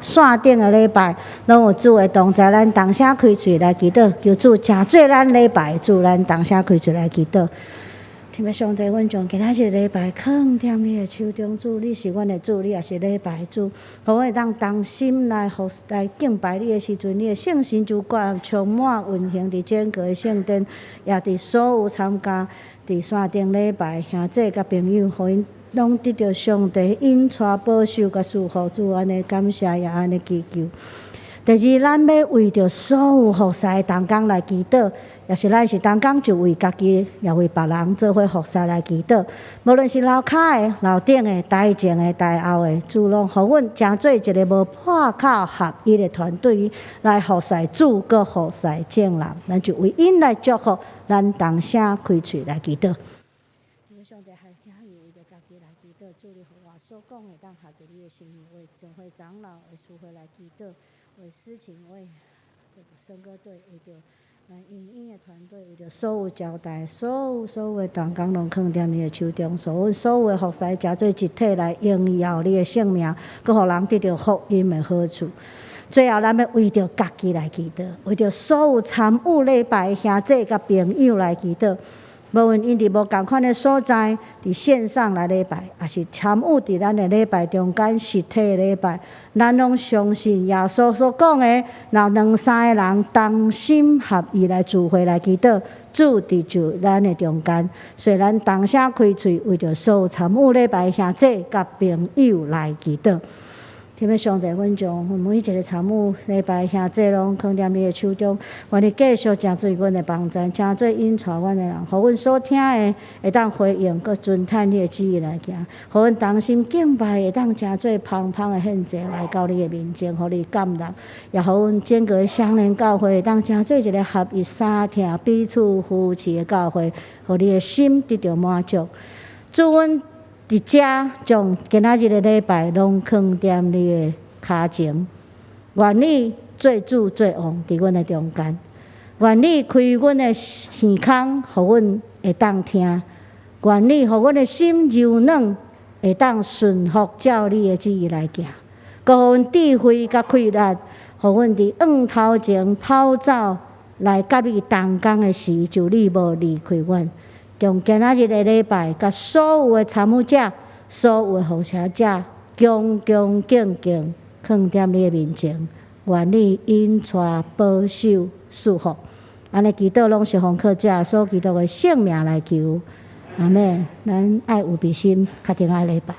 线顶的礼拜，拢有主的同在，咱同声开嘴来祈祷，求主诚做咱礼拜，主咱同声开嘴来祈祷。天父上帝，阮将今仔日礼拜放踮你的手中，主，你是阮的主，你也是礼拜主，互阮会当同心来敬拜你的时阵，你的圣神就充满运行伫整个的圣殿，也伫所有参加伫线顶礼拜兄弟甲朋友，互因拢得到上帝引带保守甲祝福，主安尼感谢也安尼祈求。第二，咱要为着所有服侍的同工来祈祷，也是咱是同工就为家己，也为别人做伙服侍来祈祷。无论是楼骹的、楼顶的、台前的、台后的，主拢互阮成做一个无破口合一的团队来服侍主，搁服侍众人。咱就为因来祝福，咱同声开嘴来祈祷。上帝还听伊为着家己来祈祷，主你互我所讲的，当合着你的心意，为教会长老、为书会来祈祷。为事情，为圣歌队，为着咱影音的团队，为着所有交代，所有的同工拢放踮你的手中，所有的服侍，加做一体来荣耀你的性命，佮互人得到福音的好处。最后，咱要为着家己来祈祷，为着所有参与礼拜的兄弟甲朋友来祈祷。无论因伫无共款的所在，伫线上来礼拜，也是参与伫咱的礼拜中间实体的礼拜，咱拢相信耶稣所讲的，若两三个人同心合意来聚会来祈祷，主伫就咱的中间。所以咱同声开嘴，为着所有参与礼拜兄弟甲朋友来祈祷。天父上帝，阮将每一个参与礼拜兄弟拢放踮你的手中，愿你继续诚做阮的帮助，诚做引带阮的人，互阮所听的会当回应，佮遵趁你的旨意来行，互阮同心敬拜会当诚做芳芳的献祭来到你的面前，互你感动，也互阮整个相连教会会当诚做一个合一三听彼此扶持的教会，互你的心得到满足。祝阮伫遮将今仔日的礼拜拢放踮你的骹前，愿你做主做王伫阮的中间，愿你开阮的耳孔，互阮会当听，愿你互阮的心柔软，会当顺服照你的旨意来行，佮互阮智慧甲气力，互阮伫暗头前跑走来甲你同工的时，就你无离开阮。将今仔日的礼拜，甲所有的参与者、所有的服侍者，恭恭敬敬放踮你的面前，愿你引带保守祝福。安尼祈祷拢是奉靠者所祈祷的圣名来求，阿们。咱爱有悲心，确定爱礼拜。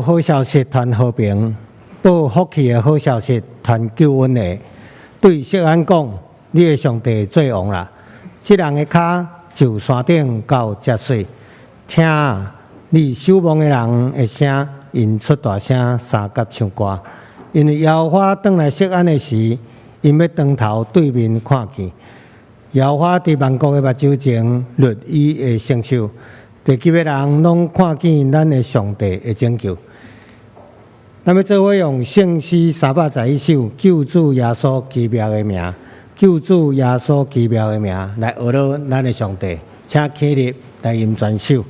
好消息传和平，报福气的好消息传救恩的。对锡安讲，你的上帝最王啦！这人的脚就山顶到积水，听啊！你守望的人的声，因出大声三角唱歌。因为耶和华转来锡安的时，因要转头对面看见。耶和华伫万国的目睭前律伊的成就，地级的人拢看见咱的上帝的拯救。咱要做伙用圣诗311首救主耶稣奇妙的名，救主耶稣奇妙的名来学乐咱的上帝，请起立来吟全首。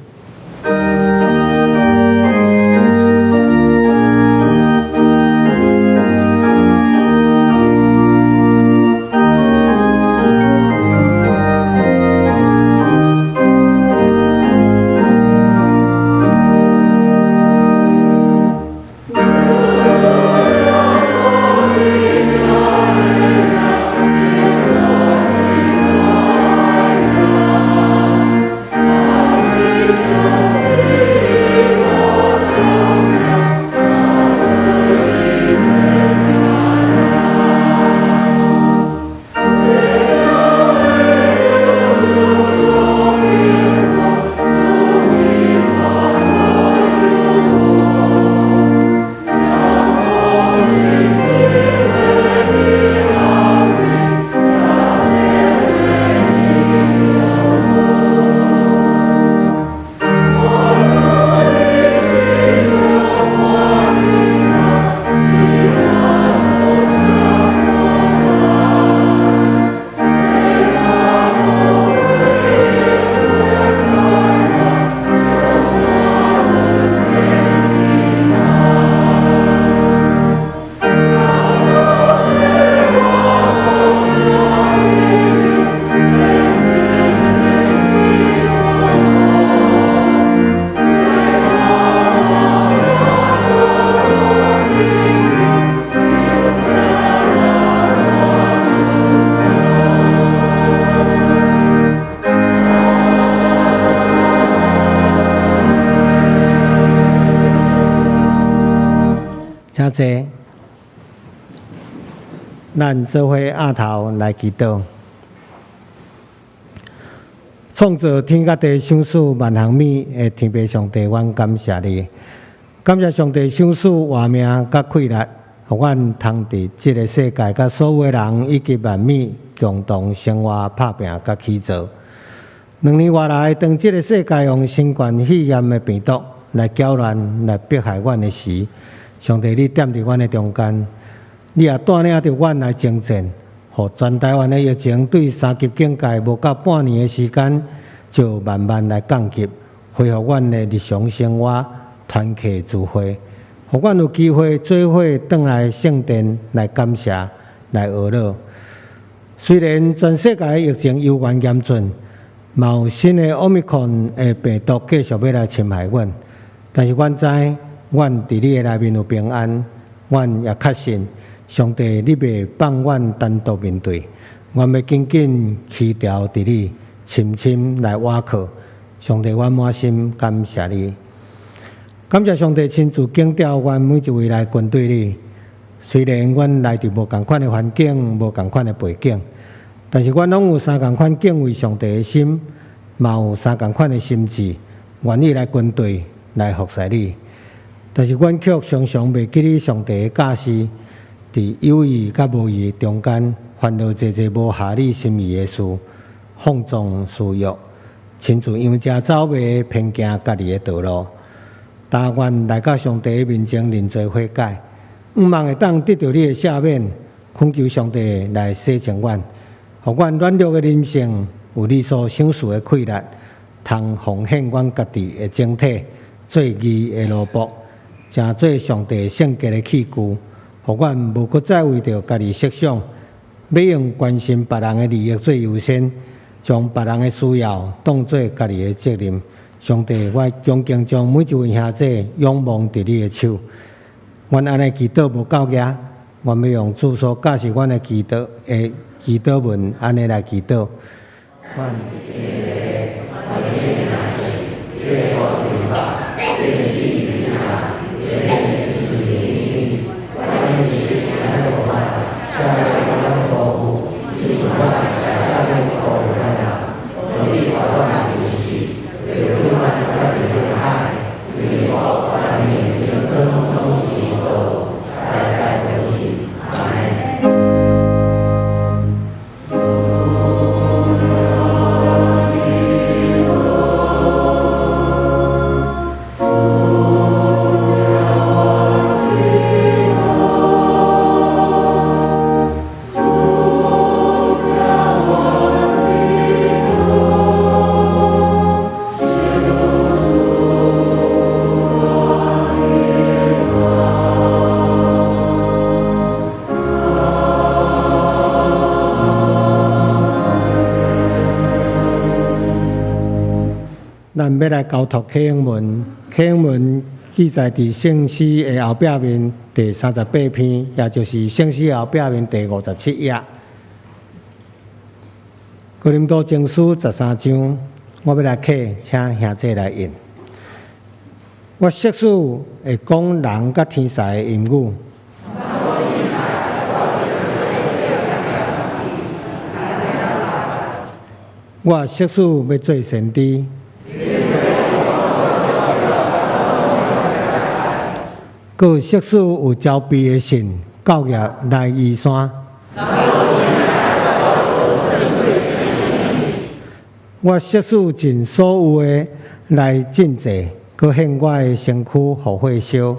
请坐，咱做伙压头来祈祷。创造天甲地、想使万行米的天父上帝，阮感谢你，感谢上帝想使活命甲气力，互阮通伫即个世界甲所有的人以及万米共同生活、拍拼甲起造。2年外来，当即个世界用新冠肺炎的病毒来搅乱、来迫害阮的时，上帝，你踮伫阮的中间，你也带领着阮来征战，互全台湾的疫情对3级警戒无到半年的时间，就慢慢来降级，恢复阮的日常生活，团契聚会，互阮有机会做伙转来圣殿来感谢、来学乐。虽然全世界的疫情犹原严峻，嘛有新的奥密克戎的病毒继续要来侵害阮，但是阮知，阮伫你的内面有平安，阮也确信，上帝你袂放阮单独面对，阮要紧紧起调伫你，深深来倚靠。上帝，阮满心感谢你，感谢上帝亲自警调阮每一位来军队里。虽然阮来自无共款的环境、无共款的背景，但是阮拢有三共款敬畏上帝的心，嘛有三共款的心志，愿意来军队来服侍你。但是阮却常常袂记得上帝的教示，伫有意甲无意中间，烦恼济济无合你心意的事，放纵私欲，亲自养家走卖，偏行家己的道路。但愿来到上帝的面前认罪悔改。毋望会当得到你的赦免，恳求上帝来洗净阮，互阮软弱的人生有你所赏赐的气力，通奉献阮家己的整体，做义的奴仆，成做上帝圣洁的器具，互阮无搁再为着家己设想，要用关心别人的利益最优先，将别人的需要当作家己的责任。上帝，我恭敬将每一位兄弟仰望伫你的手。阮安尼祈祷无够额，阮要用主所教示阮的祈祷文安尼来祈祷。咱要来交托启应文，启应文记载伫圣诗的后壁面第38篇，也就是圣诗后壁面第57页。哥林多前书13章，我要来刻，请兄弟来印。我设使会讲人甲天使的言语。我设使要做先知。佮设使有招庇的信，教业来移山。我设使尽所有的来尽济，佮献我的身躯互火烧。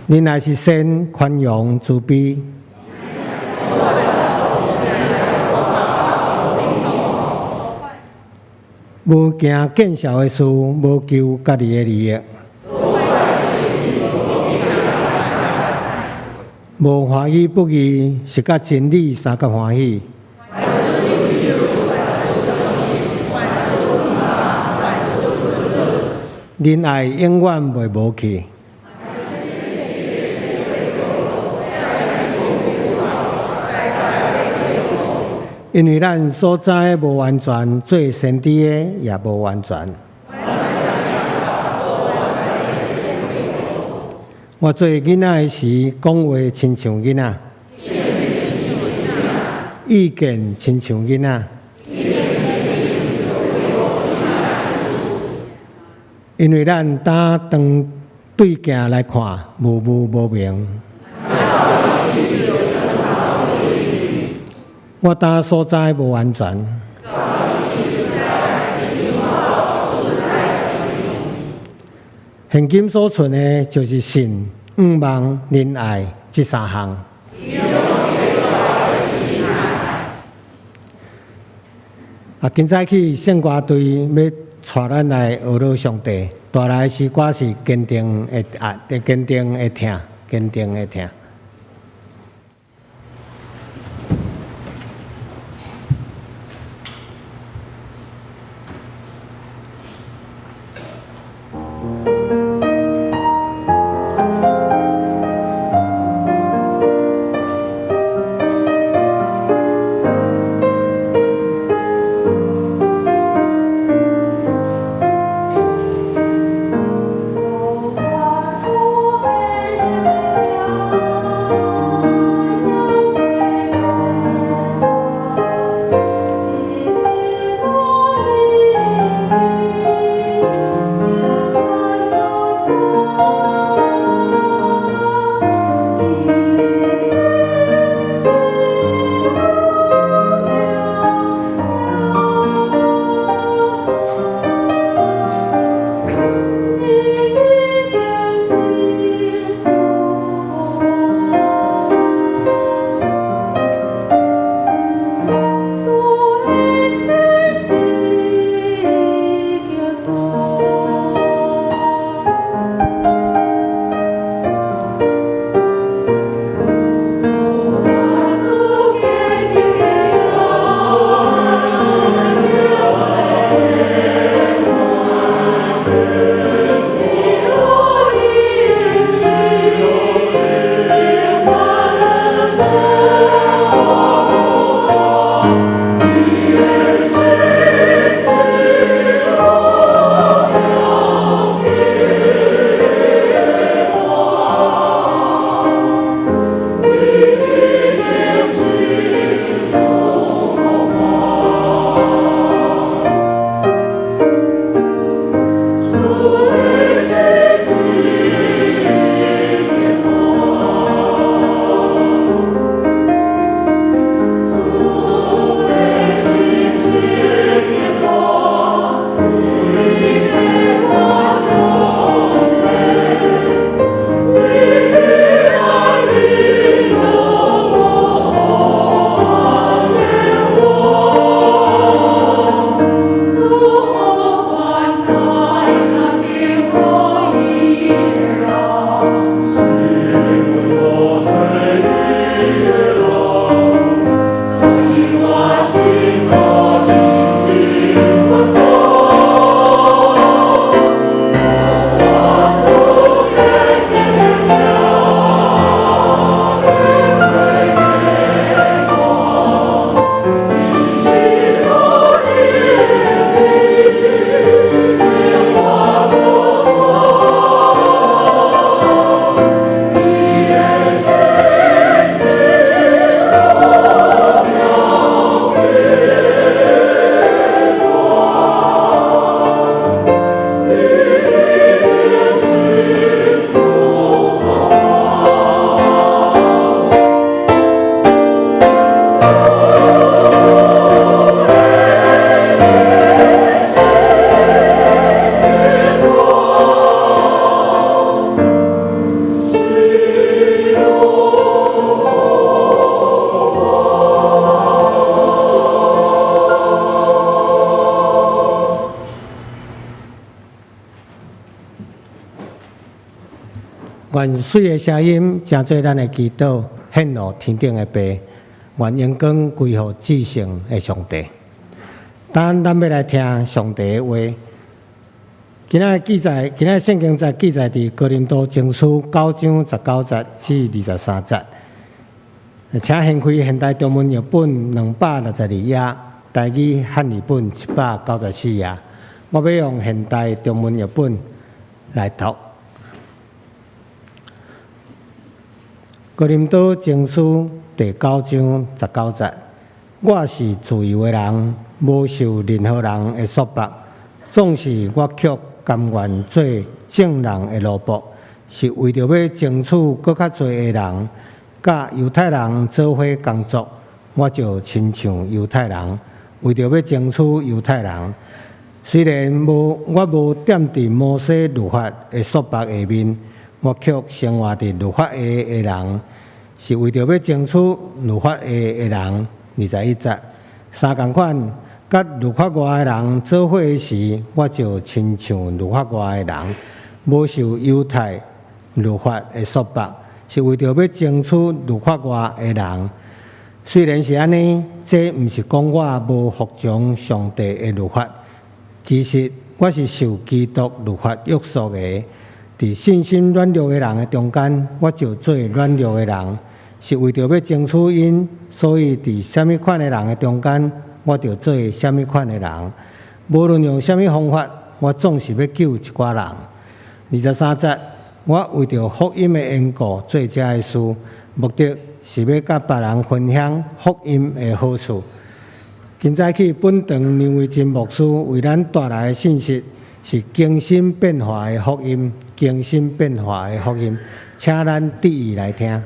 你乃是善、宽容、慈悲。无行见笑的事，无求家己的利益，无欢喜不义，是甲真理三甲欢喜。仁爱永远袂无去。因为咱所知的无完全，做先知的也无完全。我做囡仔的时，讲话亲像囡仔，意见亲像囡仔。因为咱打当对镜来看，无无明。我当所在无完全，现今所存的就是信、望、仁爱这三项。今早起圣歌队要带咱来学习上帝，带来诗歌是坚定的坚定的听，坚定的听。愿水的声音成做咱的祈祷，显露天顶的爸。愿阳光归乎至圣的上帝。当咱要来听上帝的话，今仔圣经在记载伫哥林多前书9章19节至23节。请掀开现代中文译本262页，台语汉语本794页。我要用现代中文译本来读。哥林多前书第9章19节：我是自由的人，无受任何人的束缚，总是我却甘愿做正人的奴仆，是为着要争取更较侪的人，甲犹太人做伙工作。我就亲像犹太人，为着要争取犹太人。虽然我无踮伫摩西律法的束缚下面，我却生活伫律法下的人。是为着要争取律法下的人，21节。三共款，甲律法外的人做伙时，我就亲像律法外的人，无受犹太律法的束缚，是为着要争取律法外的人。虽然是安尼，这毋是讲我无服从上帝的律法，其实我是受基督律法约束的。伫信心软弱的人的中间，我就做软弱的人。是为着要争取因，所以伫什么款的人的中间，我就做什么款的人。无论用什么方法，我总是要救一寡人。23节，我为着福音的缘故做这个事，目的是要甲别人分享福音的好处。今早起本堂梁维真牧师为咱带来的信息是更新变化的福音，更新变化的福音，请咱注意来听。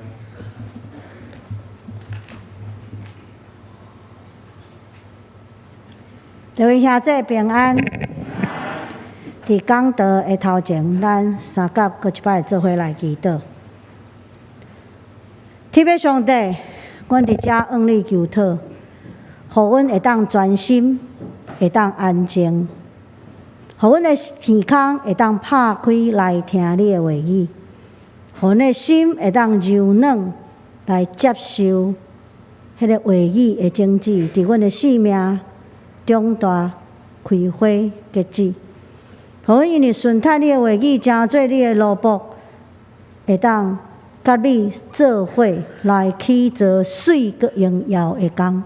各位兄弟平安。伫讲道的头前，咱三甲搁一摆做伙来祈祷。天父上帝，阮伫遮向你求讨，互阮会当专心，会当安静，互阮的耳孔会当拍开来听你的话语，互阮的心会当柔软来接受迄个话语的种子，伫阮的生命长大开花结籽，互阮因为顺听你的话语，成做你的奴仆，会当甲你做伙来去做水阁荣耀的工。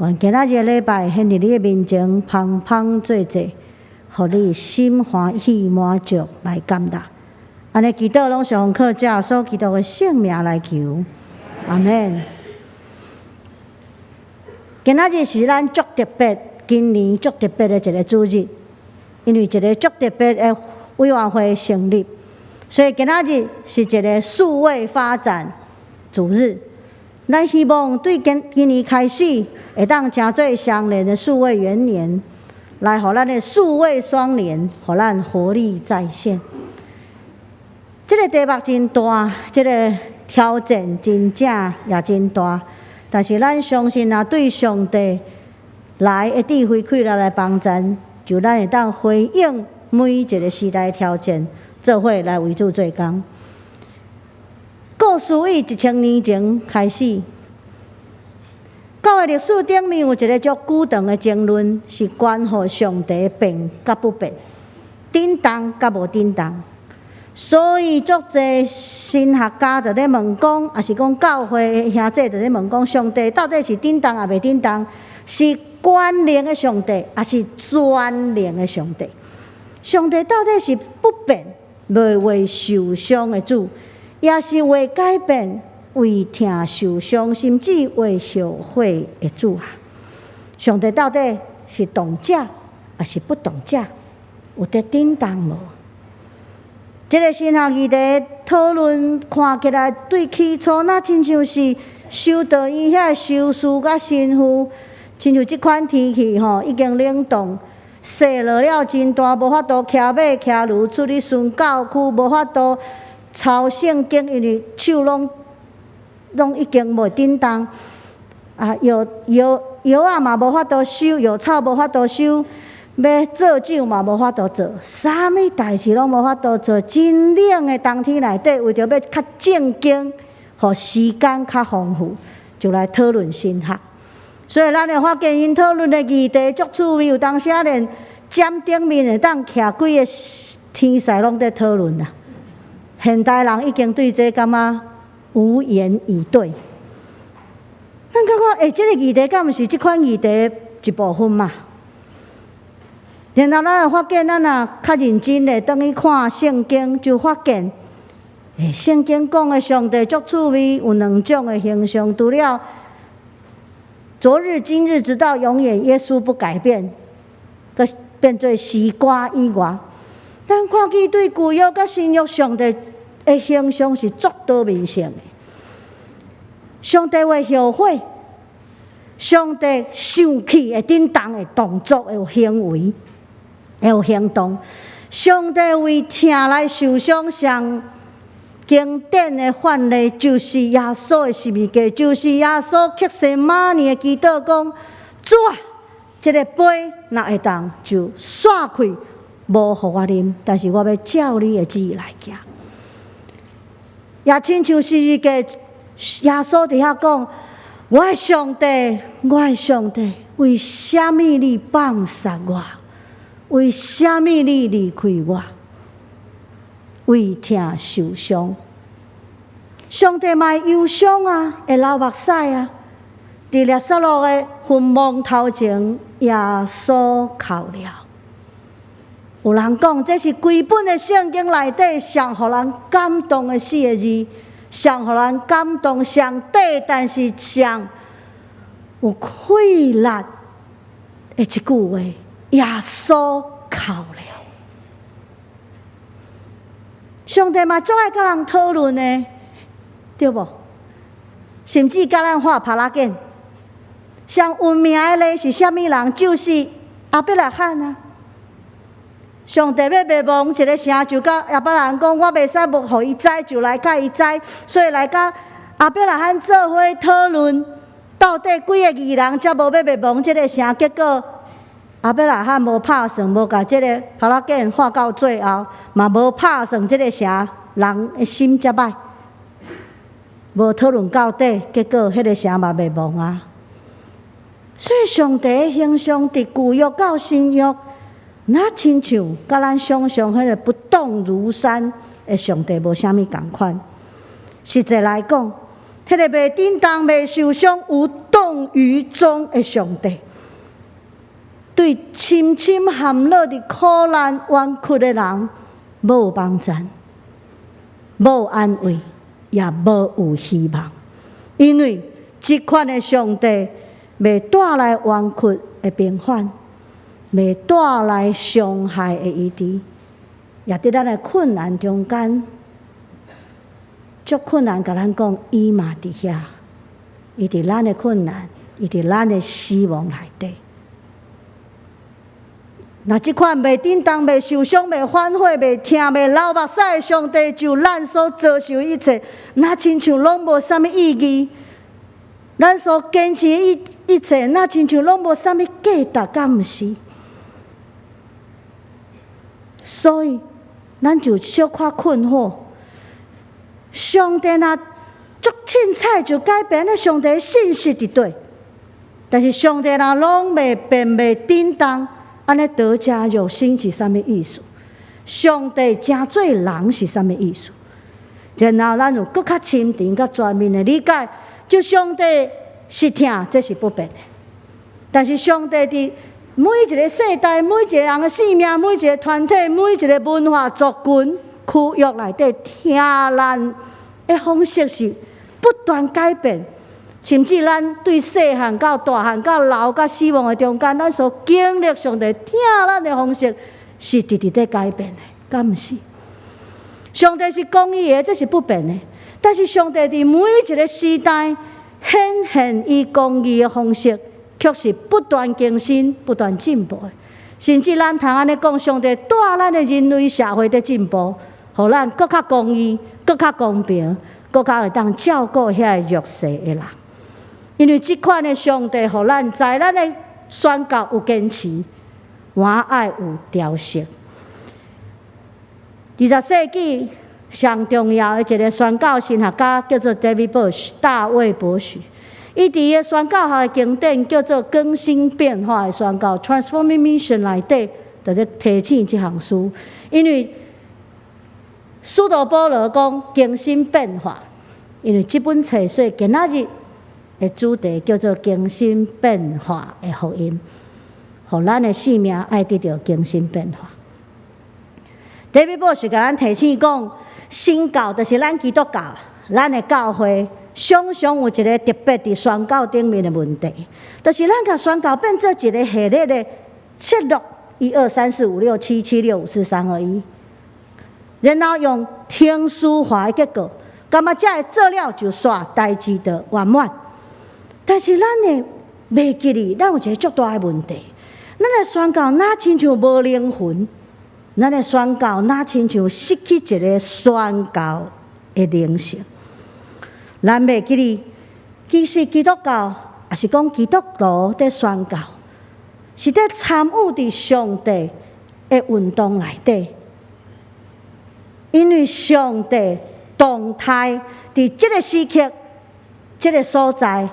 愿今仔日礼拜献伫你的面前，芳芳做者，互你心欢喜满足来感达。安尼祈祷拢是奉靠主耶稣基督的圣名来求，阿门。今仔日是咱足特别，今年足特别的一个主日，因为一个足特别的委员会成立，所以今仔日是一个数位发展主日。咱希望对今年开始，会当成做上联的数位元年，来互咱的数位双年，互咱活力再现。这个题目真大，这个挑战真正也真大。但是咱相信啊，对上帝来的智慧开来帮助，就咱会当回应每一个时代挑战，做伙来为主做工。故事以1000年前开始，教会历史顶面有一个足久长的争论，是关乎上帝变甲不变，叮当甲无叮当。所以，足侪神学家就咧问讲，也是讲教会的兄弟就咧问讲，上帝到底是叮当也未叮当？是关联的上帝，还是专联的上帝？上帝到底是不变、未为受伤的主，也是会改变、为疼受伤，甚至为后悔的主啊？上帝到底是动者，还是不动者？有得叮当无？这个神学议题讨论看起来对起初那亲像是修道院遐修士甲神父，亲像即款天气吼，已经冷冻，雪落了真大，无法度骑马骑驴出去巡教区，无法度抄圣经，因为手拢已经袂叮当。药啊嘛无法度收，药草无法度收，要做酒嘛无法度做，啥物代志拢无法度做。真冷的冬天内底，为着要较正经，互时间较丰富，就来讨论神学。所以咱会发现，因讨论的议题足趣味，有当时啊连尖顶面会当徛几个天才拢在讨论啦。现代人已经对这感觉无言以对。咱感觉，这个议题敢毋是即款议题一部分嘛？然后咱会发现，咱若较认真的等于看圣经，就发现，圣经讲的上帝足趣味，有两种的形象，除了昨日、今日，直到永远，耶稣不改变，个变做西瓜以外，咱看见对旧约甲新约上帝的形象是足多面性的。上帝会后悔，上帝生气会震动的动作，会有行为，会有行动。上帝为疼来受伤，上经典的范例就是耶稣的十字架，就是耶稣克西马尼的祈祷讲：主啊，这个杯若会当就散开，无互我啉，但是我要照你的旨意来行。也亲像十字架，耶稣伫遐讲：我的上帝，我的上帝，为什么你放杀我？为什么你离开我？为疼受伤，上帝嘛忧伤啊，会流目屎啊。伫列撒路的坟墓头前，耶稣哭了。有人讲，这是规本的圣经内底上互人感动的四个字，上互人感动、上短，但是上有气力的一句话：耶稣哭了。上帝嘛，总爱甲人讨论的，对无？甚至甲咱画帕拉卷，上有名的咧是啥物人？就是亚伯拉罕啊。上帝要灭亡一个城，就甲亚伯拉罕讲：我袂使无互伊知，就来甲伊知。所以来甲亚伯拉罕做伙讨论，到底几个义人才无要灭亡这个城？结果亚伯拉罕无拍算，无甲这个帕拉卷画到最后，嘛无拍算这个城人的心才歹，无讨论到底，结果迄个城嘛灭亡啊。所以上帝的形象伫旧约到新约，那亲像甲咱想象迄个不动如山的上帝无啥物共款。实际来讲，迄个袂震动、袂受伤、有动于衷的上帝，对深深陷落伫苦难冤屈的人，无有帮助，无有安慰，也无有希望。因为即款的上帝袂带来冤屈的平反，袂带来伤害的医治，也伫咱的困难中间，足困难，甲咱讲，伊嘛伫遐，伊伫咱的困难，伊伫咱的死亡内底。那即款袂震动、袂受伤、袂反悔、袂疼、袂流目屎的上帝，就咱所遭受一切，那亲像拢无啥物意义。咱所坚持一切，那亲像拢无啥物价值，敢毋是？所以，咱就小可困惑。上帝若足凊彩就改变了上帝的信息伫对，但是上帝若拢袂变、袂震动。安尼得家有心是啥物意思？上帝真做人是啥物意思？然后咱有更较深沉、较全面的理解，就上帝是疼，这是不变的。但是上帝伫每一个世代、每一个人的性命、每一个团体、每一个文化族群、区域内底，疼咱的方式是不断改变。甚至咱对细汉到大汉到老到死亡的中间，咱所经历上帝疼咱的方式是直直在改变的，敢毋是？上帝是公义的，这是不变的。但是上帝伫每一个时代显现伊公义的方式，却是不断更新、不断进步的。甚至咱通安尼讲，上帝带咱的人类社会的进步，互咱更较公义、更较公平、更较会当照顾遐弱势的人。因为即款的上帝，互咱在咱的宣告有坚持，还爱有调色。20世纪上重要的一个宣教神学家叫做 David Bush 大卫博许，伊伫个宣教学的经典叫做更新变化的宣教 （Transforming Mission） 内底，就咧提醒即项书，因为使徒保罗讲更新变化，因为即本册所以今仔日的主题叫做更新变化的福音，互咱的性命爱得到更新变化。David Bush 甲咱提醒讲，新教就是咱基督教，咱的教会常常有一个特别伫宣教顶面的问题，就是咱甲宣教变做一个系列的切录，1、2、3、4、5、6、7、7、6、5、4、3、2、1，然后用听书化的结果，感觉这做了就煞，代志就圆满。但是咱的袂记哩，咱有一个足大的问题，咱的宣教哪亲像无灵魂？咱的宣教哪亲像失去一个宣教的灵性？咱袂记哩，其实基督教也是讲基督徒在宣教，是在参与伫上帝的运动内底，因为上帝动态伫这个时刻、这个所在，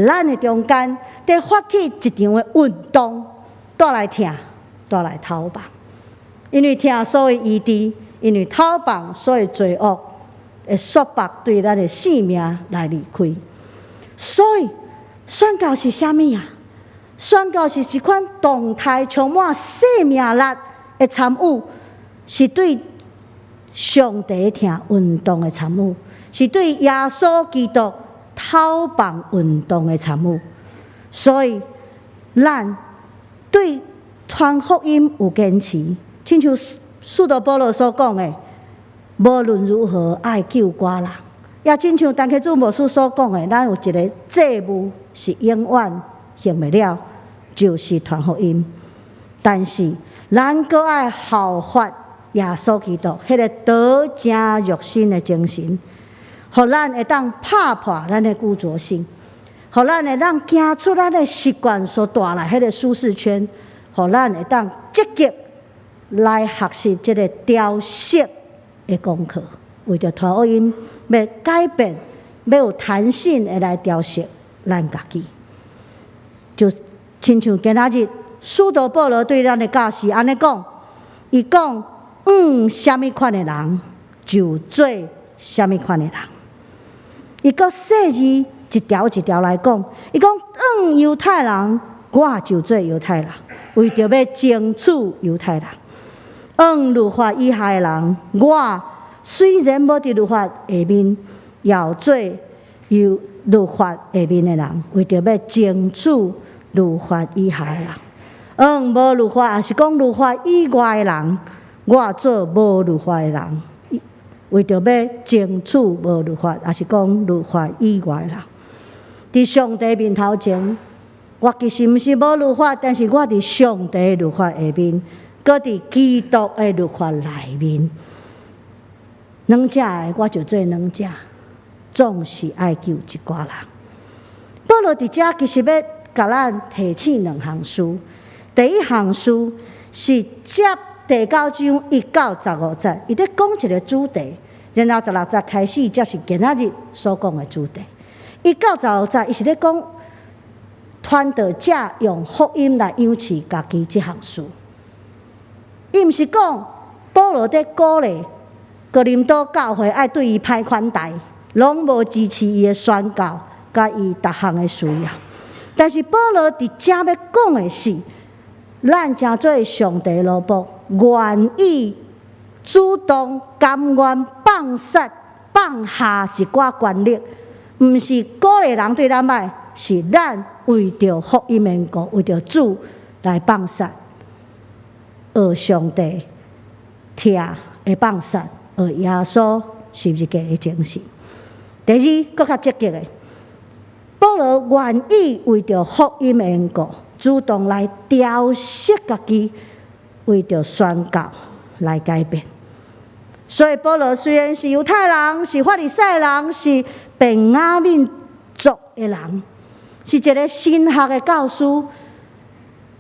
咱的中间在发起一场的运动，带来听，带来逃亡。因为听所以医治，因为逃亡所以罪恶会束缚对咱的性命来离开。所以宣教是啥物啊？宣教是一款动态、充满生命力的参与，是对上帝听运动的参与，是对耶稣基督逃亡运动的参与。所以咱对传福音有坚持。亲像使徒保罗所讲的，无论如何爱救寡人，也亲像但克主牧师所讲的，咱有一个祭务是永远行不了，就是传福音。但是咱阁爱效法耶稣基督迄个得正肉身的精神，互咱会当拍破咱的固着性，互咱会当行出咱的习惯所带来迄个舒适圈，互咱会当积极来学习这个调色的功课，为着传福音，要改变，要有弹性的来调色咱家己。就亲像今仔日使徒保罗对咱的教士安尼讲，伊讲什么款的人就做什么款的人。伊搁细字一条一条来讲，伊讲犹太人，我就做犹太人，为着要争取犹太人。律法以下的人，我虽然无伫律法下面，要做律法下面的人，为着要争取律法以下的人。无律法也是讲律法以外的人，我做无律法的人，为着要争取无律法，也是讲律法以外的人。伫上帝面头前，我其实毋是无律法，但是我伫上帝的律法下面。搁伫基督的律法内面，两者的我就做两者，总是爱救一寡人。保罗伫遮其实要甲咱提醒两项事。第一项事是接第9章1到15节，伊咧讲一个主题，然后16节开始，才是今仔日所讲的主题。1到15节，伊是咧讲传道者用福音来养持家己这项事。伊毋是讲保罗在鼓励哥林多教会爱对伊歹款待，拢无支持伊的宣教，甲伊逐项的需要。但是保罗伫遮要讲的是，咱诚做上帝奴仆，愿意主动甘愿放下一寡权力，毋是鼓励人对咱歹，是咱为着福音缘故，为着主来放下。学上帝听的放下，学耶稣十字架的精神。第二，更较积极的，保罗愿意为着福音的缘故，主动来调适家己，为着宣教来改变。所以保罗虽然是犹太人，是法利赛人，是便雅悯族的人，是一个神学的教师，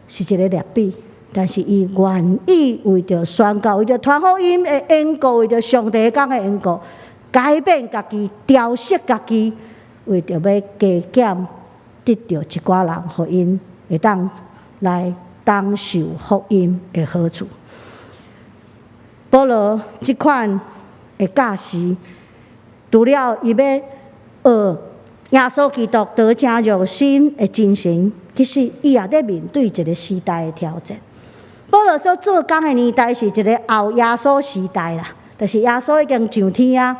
是一个律比。但是伊愿意为着宣告、为着传福音的缘故、为着上帝讲的缘故，改变家己、调适家己，为着要加减得到一寡人，互因会当来当受福音的好处。保罗即款的教示，除了伊要学耶稣基督得正肉身的精神，其实伊也在面对一个时代的挑战。保罗所做工的年代是一个后耶稣时代啦，就是耶稣已经上天啊，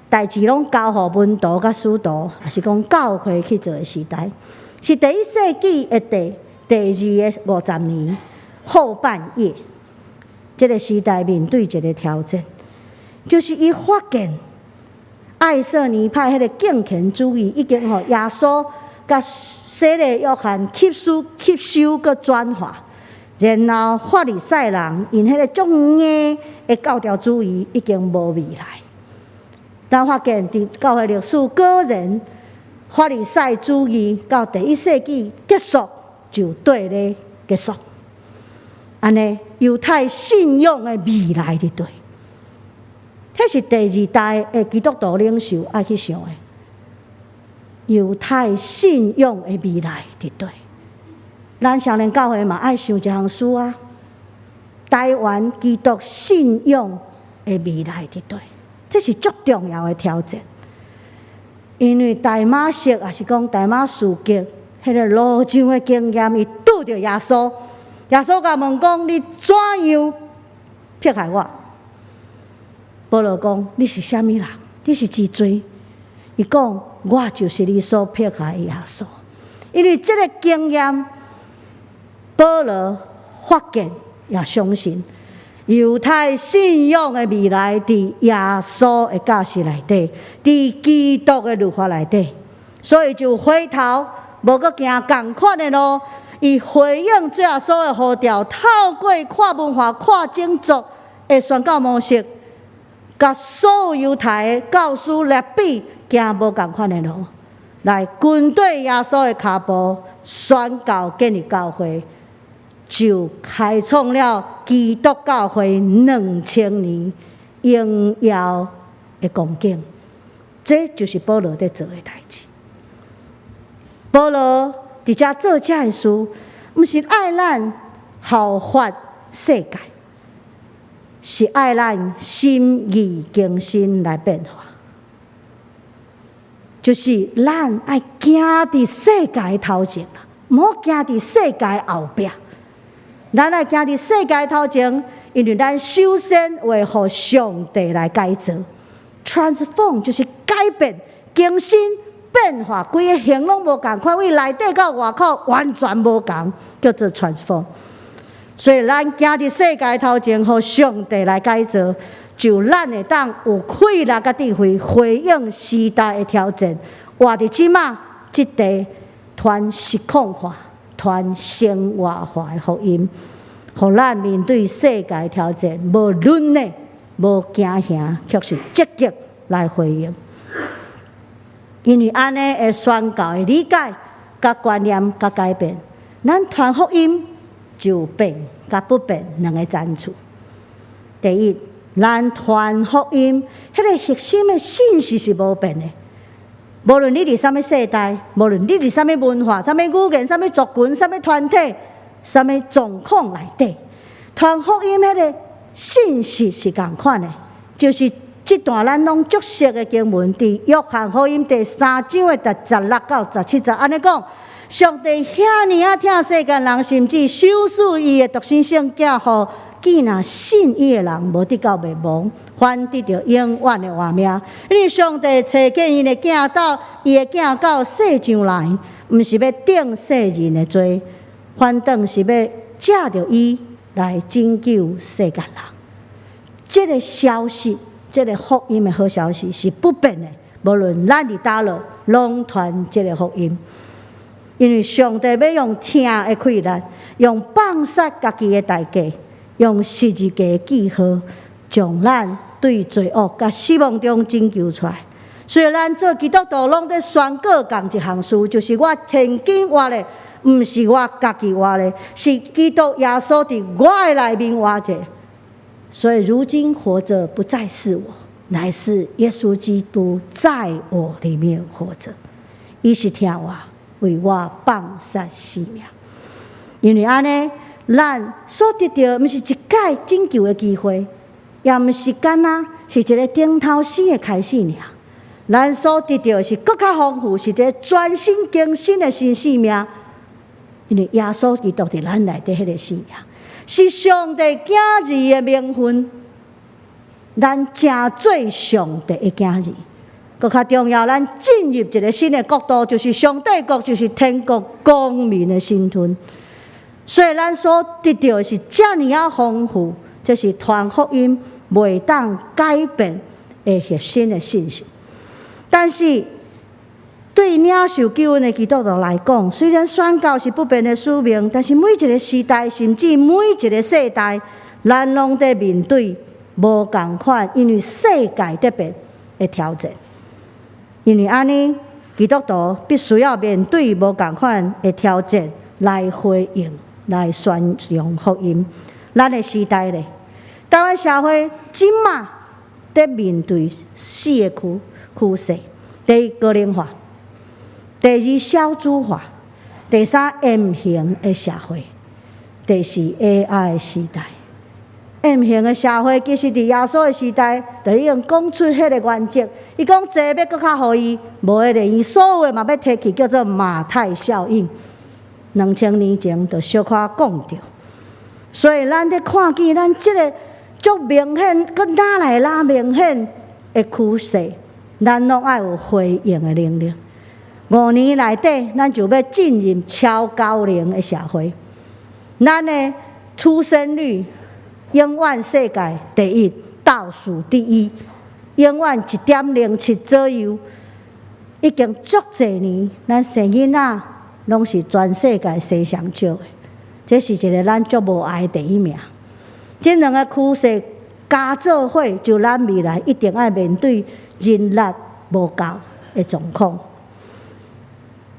代志拢交互门徒甲使徒，也是讲教会去做的时代，是第1世纪的第2个50年后半叶。这个时代面对一个挑战，就是伊发现爱色尼派迄个敬虔主义已经互耶稣甲洗礼约翰吸收佮转化，然后法利赛人因迄个种硬的教条主义已经无未来。但发现伫教会历史果然，法利赛主义到第1世纪结束就对咧结束。安尼犹太信仰的未来伫对，迄是第2代的基督徒领袖爱去想的。犹太信仰的未来伫对，咱少年教会嘛爱想一项事啊。台湾基督信仰的未来伫对，这是足重要的挑战。因为大马色也是讲大马士革迄个路上的经验，伊拄着耶稣。耶稣甲问讲：“你怎样迫害我？”保罗讲：“你是啥物人？你是几罪？”伊讲：“我就是你所迫害的耶稣。”因为这个经验，保罗发现也相信犹太信仰的未来伫耶稣的教示内底，伫基督的律法内底，所以就回头无搁行同款的路。伊回应最后所有呼召，透过跨文化、跨种族的宣教模式，甲所有犹太的教师来比行无同款的路，来跟对耶稣的脚步，宣教建立教会，就开创了基督教会2000年荣耀的光景。这就是保罗在做的代志。保罗伫遮做遮的事，毋是爱咱效法世界，是爱咱心意更新来变化。就是咱爱行伫世界头前啦，毋好行伫世界后壁。咱爱行伫世界头前，因为咱首先会互上帝来改造 ，transform 就是改变、更新。变化，规个形拢无共款，为内底到外口完全无共，叫做 transform。所以咱行伫世界头前，互上帝来改造，就咱会当有气力甲智慧回应时代的挑战，活伫即马即地传实况化、传生活化的福音，互咱面对世界挑战无软弱、无惊吓，却是积极来回应。因为安尼的宣教的理解、甲观念、甲改变，咱传福音就变甲不变两个赞处。第一，咱传福音，迄个核心的信息是无变的。无论你伫啥物世代，无论你伫啥物文化、啥物语言、啥物族群、啥物团体、啥物状况内底，传福音迄个信息是共款的，就是这段咱拢熟悉的经文，伫约翰福音第3章的第16到17节，安尼讲，上帝遐尼啊疼世间人，甚至收赐伊的独生圣子，互见若信伊的人无得到灭亡，反得到永远的活命。因为上帝找见伊的囝到，伊的囝到世上来，毋是要定世人的罪，反倒是要借着伊来拯救世间人。这个消息。这个福音的好消息是不变的，无论咱伫倒落，拢传这个福音。因为上帝要用听的气力，用放杀家己的代价，用十字架的记号，将咱对罪恶甲死亡中拯救出来。所以咱做基督徒，拢在宣告共一项事，就是我现今活咧，毋是我家己活的，是基督耶稣伫我的内面活着。所以如今活着不再是我，乃是耶稣基督在我里面活着。伊是听我，为我放下性命。因为安尼，咱所得到毋是一届拯救的机会，也毋是干那是一个顶头生的开始尔。咱所得到的是更较丰富，是一个全新更新的新生命。因为耶稣基督伫咱内底迄个生命，是上帝囝儿的名分，咱正做上帝的囝儿。更较重要，咱进入一个新的国度，就是上帝国，就是天国公民的身份。所以咱所得到的是遮尔啊丰富，这是传福音袂当改变的核心的信息。但是对领受救恩的基督徒来讲，虽然宣告是不变的使命，但是每一个时代，甚至每一个世代，咱拢在面对无同款，因为世界在变的挑战。因为安尼，基督徒必须要面对无同款的挑战来回应、来宣扬福音。咱的时代咧，台湾社会即马在面对4个趋势：第一，个人化；第二，小资化；第三，M 型的社会；第四 ，AI 的时代。M 型的社会其实伫耶稣的时代，就已经讲出迄个原则。伊讲坐要搁较互伊，无迄个伊所有的嘛要提起，叫做马太效应。2000年前就小可讲着。所以咱咧看见咱即个足明显，搁哪来哪明显的趋势，咱拢爱有回应的能力。5年内底，咱就要进入超高龄的社会。咱的出生率永远世界第一，倒数第一，永远1.07左右。已经足侪年，咱生囡仔拢是全世界生上少的，这是一个咱足无爱第一名。这两个趋势加做伙，就咱未来一定要面对人力无够的状况。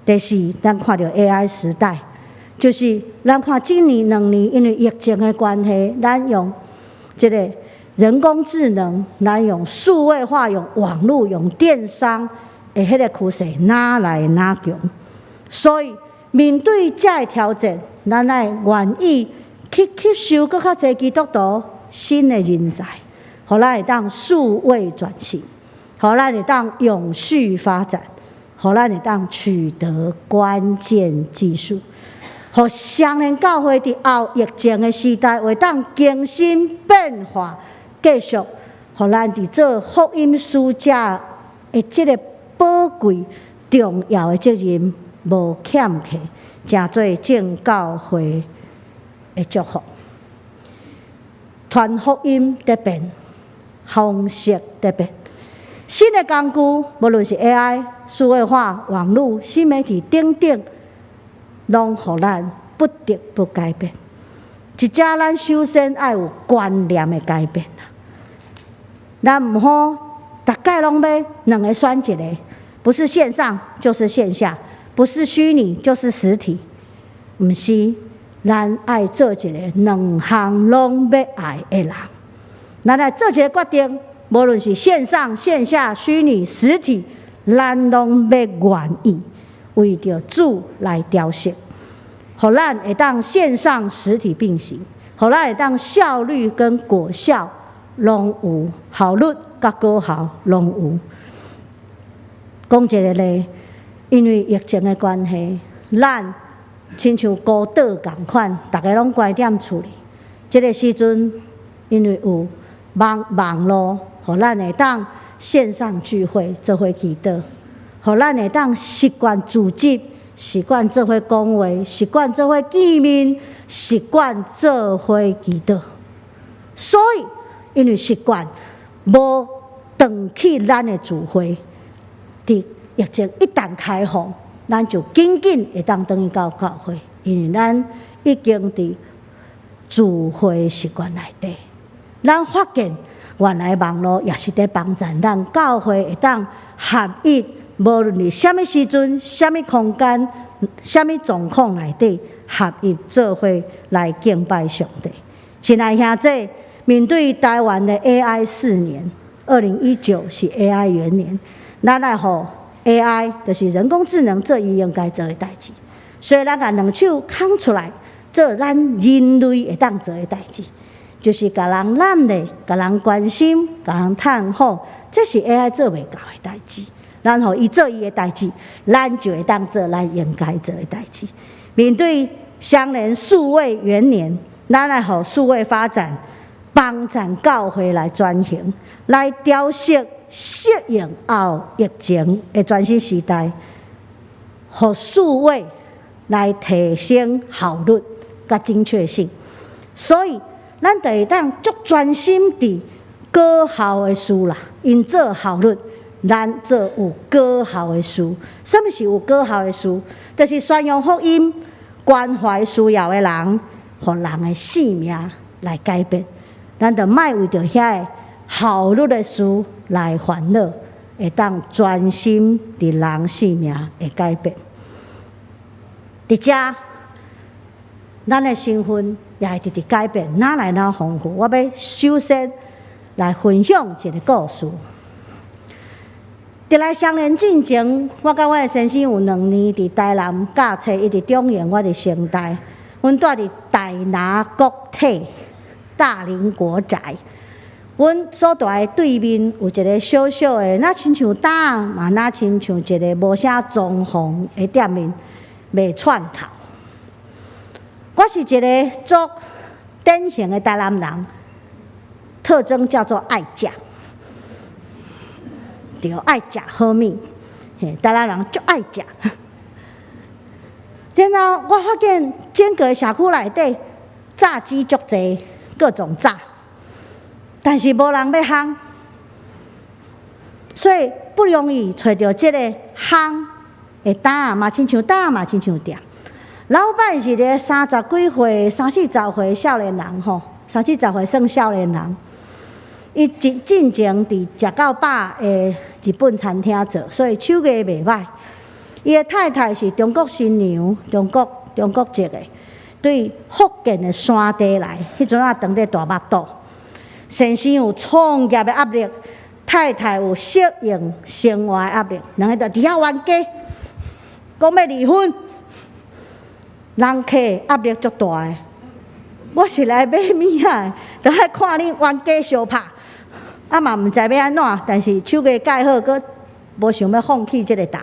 第四，咱看到 AI 时代。就是咱看今年2年，因为疫情的关系，咱用这个人工智能，咱用数位化、用网络、用电商的迄个趋势哪来哪强。所以面对这个挑战，咱爱愿意去吸收更较侪基督徒新的人才，互咱会当数位转型，互咱会当永续发展，互咱会当取得关键技术。互双联教会伫后疫情的时代，会当更新变化，继续互咱伫做福音使者的即个宝贵重要的责任无欠缺，诚做正教会的祝福。传福音在变，方式在变，新的工具，无论是 AI、数位化、网络、新媒体等等。拢互咱不得不改变，一只咱首先要有观念的改变啦。咱毋好大概拢要两个选一个，不是线上就是线下，不是虚拟就是实体，毋是。咱爱做一个两项拢要爱的人，咱来做一个决定，无论是线上、线下、虚拟、实体，咱拢要愿意。为着主来调整，互咱会当线上实体并行，互咱会当效率跟果效拢有，效率甲果效拢有。讲一个咧，因为疫情的关系，咱亲像孤岛共款，大家拢关踮厝里。这个时阵，因为有网络，互咱会当线上聚会，做伙祈祷。互咱会当习惯组织，习惯做伙讲话，习惯做伙见面，习惯做伙祈祷。所以，因为习惯无长去咱的聚会，伫疫情一旦开放，咱就紧紧会当转去到教会，因为咱已经伫聚会习惯内底。咱发现原来网络也是在帮助咱教会会当合一。无论是什么时阵、什么空间，什么状况内底合一做伙来敬拜上帝。亲爱兄弟，面对台湾的 AI 4年，2019是 AI 元年，咱来互 AI 就是人工智能做伊应该做的代志，所以咱甲两手空出来，做咱人类会当做的代志，就是甲人揽咧，甲人关心，甲人探访，这是 AI 做袂到的代志。然后伊做伊的代志，咱就会当做咱应该做的代志。面对相连数位元年，咱来互数位发展帮助教会来转型，来调适适应后疫情的全新时代，互数位来提升效率甲精确性。所以，咱就会当足专心伫高效的事啦，因做效率。咱做有高效的事，什么是有高效的事？就是宣扬福音，关怀需要的人，互人的性命来改变。咱就莫为着遐个效率的事来烦恼，会当专心伫人性命的改变。伫遮，咱的身份也会直直改变，哪来哪丰富？我要首先来分享一个故事。伫来相连进前，我甲我的先生有2年伫台南教册，伊伫中原，我伫城大。阮住伫大拿国体大林国宅。阮所住的对面有一个小小的，那亲像搭嘛，那亲像一个无啥装潢的店面，卖串头。我是一个足典型的台南人，特征叫做爱食。就爱食好物，台南人足爱食。然后我发现整个社区内底炸鸡足侪，各种炸，但是无人要烘，所以不容易找到这个烘的档嘛，亲像档嘛，亲像店。老板是一个30几岁、30-40岁少年人吼，30-40岁算少年人。伊进前伫食到饱的日本餐厅做，所以手艺袂歹。伊的太太是中国新娘，中国籍的，对福建的山地来，迄阵啊长得大目肚。先生有创业的压力，太太有适应生活的压力，两个就伫遐冤家，讲要离婚，人客压力足大的。我是来买物仔，就爱看恁冤家相拍。啊嘛毋知要安怎，但是手艺介好，阁无想要放弃即个搭，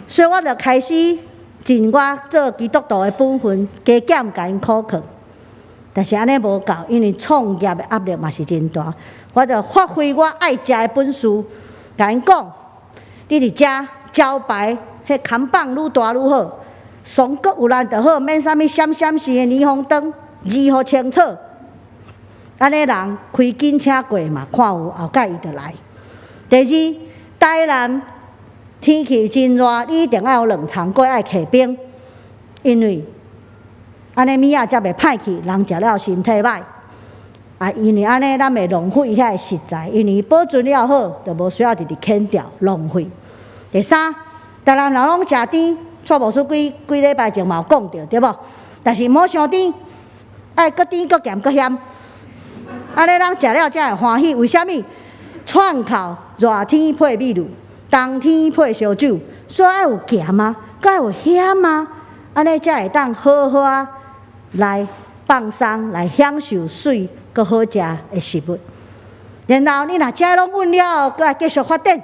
所以我就开始尽我做基督徒的本分，加减甲因苦劝。但是安尼无够，因为创业的压力嘛是真大，我就发挥我爱食的本事，甲因讲：你伫遮招牌，迄看板愈大愈好，松果有咱就好，免啥物闪闪是的霓虹灯，字好清楚。安尼人开紧车过嘛，看有后盖伊就来。第二，台南天气真热，你一定要有冷藏柜，爱客冰，因为安尼物仔才袂歹去，人食了身体歹。啊，因为安尼咱袂浪费遐个食材，因为保存了好，就无需要直直啃掉浪费。第三，台南人拢食甜，蔡牧师几礼拜前嘛有讲着，对无？但是莫伤甜，爱搁甜搁咸搁咸。安尼人食了才会欢喜，为虾米？串口热天配米露，冬天配烧酒，所以爱有咸啊，搁爱有咸啊，安尼才会当好好啊来放松，来享受水搁好食的食物。然后你若食拢稳了，搁来继续发展，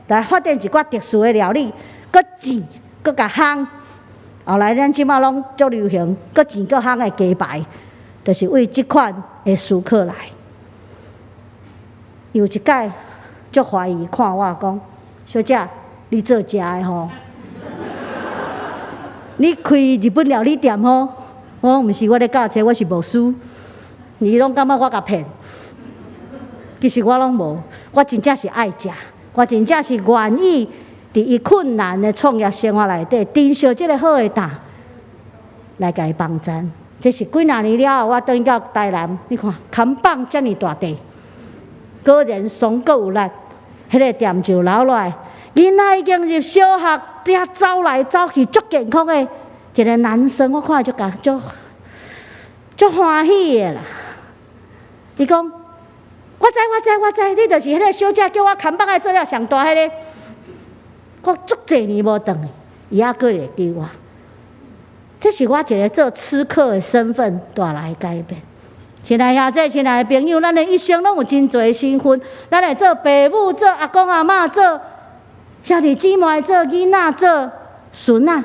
来发展一寡特殊的料理，搁煎，搁甲烘。后来咱即马拢足流行，搁煎搁烘的鸡排，就是为即款的食客来。有一摆，足怀疑看我讲，小姐，你做食的吼，你开日本料理店吼？我讲毋是，我咧教册，我是牧师。你拢感觉我甲骗？其实我拢无，我真正是爱食，我真正是愿意伫伊困难的创业生活内底，珍惜即个好的档来甲伊帮衬。这是几若年了后，我转到台南，你看看板遮尔大地。果然松果有力，迄个店就留落来。囡仔已经入小学，嗲走来走去，足健康的一个男生，我看就足欢喜的啦。伊讲，我知，你就是迄个小姐叫我看北爱做了上大迄个，我足侪年无转去，伊还佫会记我。这是我一个做吃客的身份带来改变。亲爱兄弟、亲爱的朋友，咱的一生拢有真侪身份，咱会做爸母、做阿公阿嬷、做兄弟姊妹、做囡仔、做孙仔。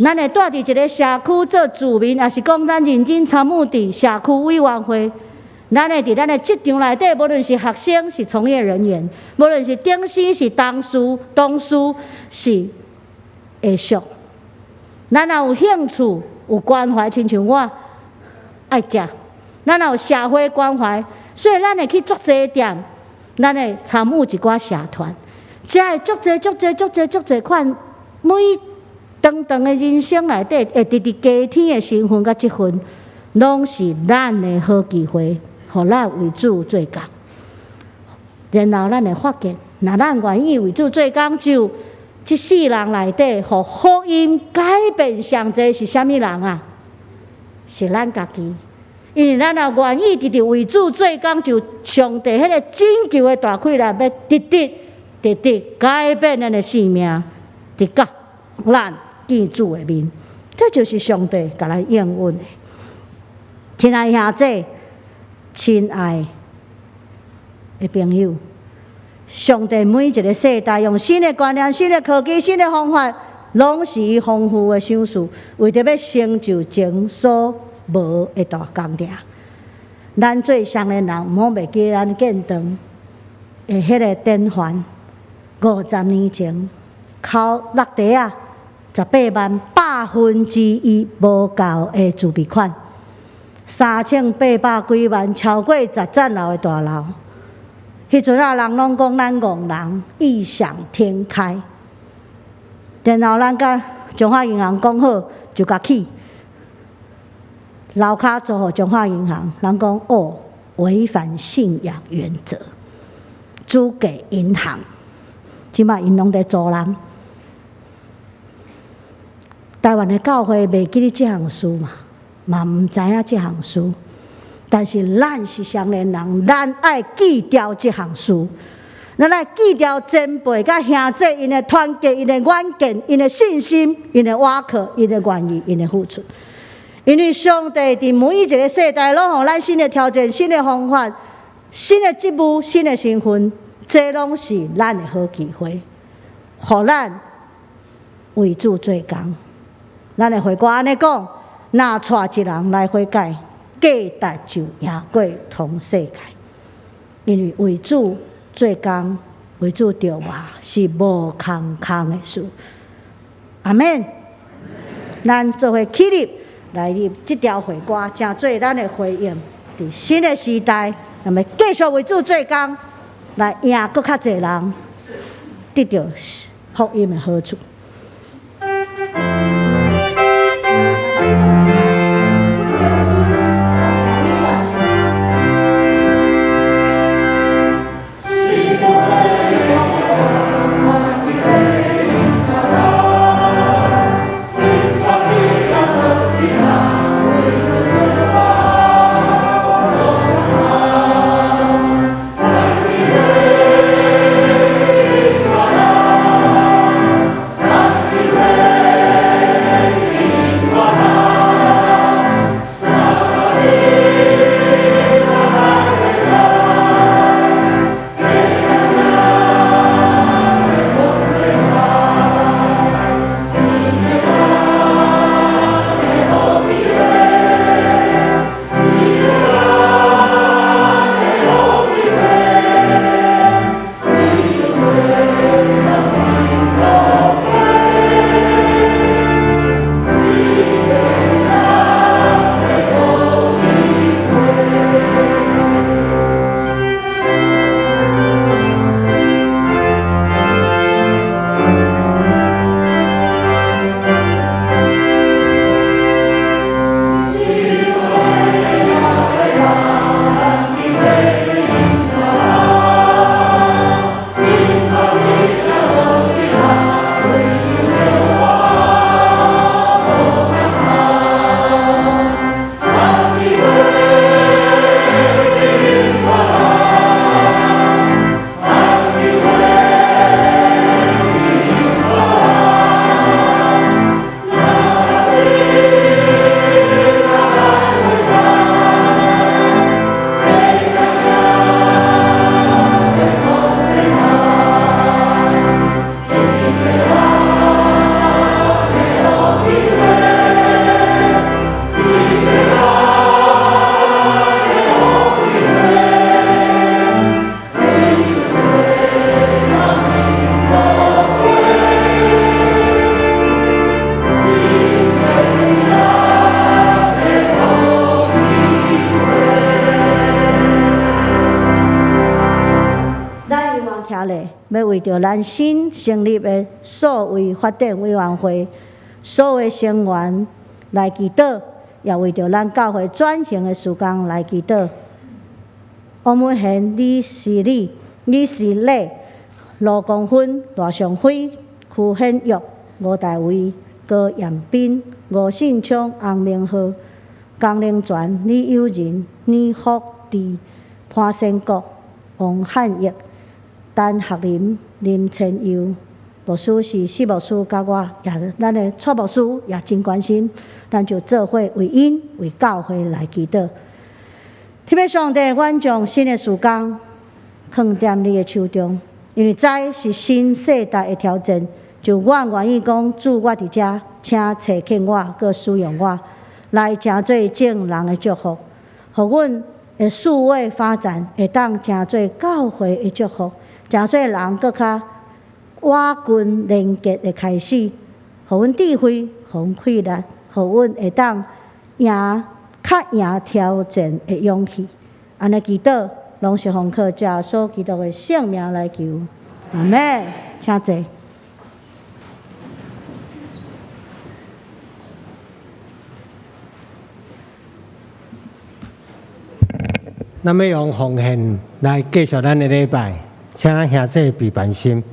咱会住伫一个社区做住民，也是讲咱认真参与伫社区委员会。咱会伫咱的职场内底，无论是学生、是从业人员，无论是董事、是同事、是下属。咱若有兴趣、有关怀，亲像我爱食；咱若有社会关怀，所以咱会去足济店，咱会参与一寡社团，遮会足济款，每长长的人生内底，会直直加天的身份甲积分，拢是咱的好机会，互咱为主做工。然后咱会发现，若咱愿意为主做工，就这世人内底，互福音改变上济是啥物人啊？是咱家己。因为咱若愿意直直为主做工，就上帝迄个拯救的大气力，要直直改变咱的性命，直到咱见主的面。这就是上帝甲咱应允的。亲爱兄弟，亲爱的朋友。上帝每一个世代用新的观念、新的科技、新的方法，拢是伊丰富的赏赐，为着要成就前所无的大工程。咱做上的人，毋好袂记咱建堂的迄个典范。50年前，靠落地啊，18万1/1无够的自备款，3800几万超过10层楼的大楼。迄阵啊，人拢讲咱戆人异想天开，然后咱甲中华银行讲好，就甲起楼骹做互中华银行，人讲哦，违反信仰原则，租给银行，即摆因拢在租人。台湾的教会袂记哩即项事嘛毋知影即项事。但是咱是少年人，咱爱记牢这项事，咱爱记牢前辈甲兄弟因的团结、因的远见、因的信心、因的瓦靠、因的愿意、因的付出。因为上帝伫每一个世代，拢互咱新的条件、新的方法、新的职务、新的身份，这拢是咱的好机会，互咱为主做工。咱的会歌安尼讲：若带一人来悔改。价值就赢过通世界，因为为主做工，为主着话是无空的事。阿们，咱做伙起立来入这条会歌，成做咱的回应。伫新的时代，那么继续为主做工，来赢更较侪人得到福音的好处。啊！要为着咱新成立的所谓发展委员会所有成员来祈祷，也为着咱教会转型的事工来祈祷。我们现李是李，李是礼，罗光芬、大上辉、屈显玉、吴大卫、高彦斌、吴信昌、洪明浩、江灵泉、李友仁、李福智、潘先国、王汉义、陈学林、林千佑。牧师是四牧师，甲我也咱的蔡牧师也真关心，咱就做伙为因为教会来祈祷。特别上帝，阮将新的事工放在你的手中，因为知是新世代的挑战，就我愿意讲，主我伫遮，请垂听我，搁使用我，来成做众人的祝福，互阮的数位发展会当成做教会的祝福，成做人搁较瓦群连结的开始，互阮智慧，互阮气力，互阮会当较赢挑战的勇气。安尼祈祷，拢是奉靠主所基督的圣名来求。阿门。请坐。咱要用奉献来继续咱的礼拜，请兄弟备办心。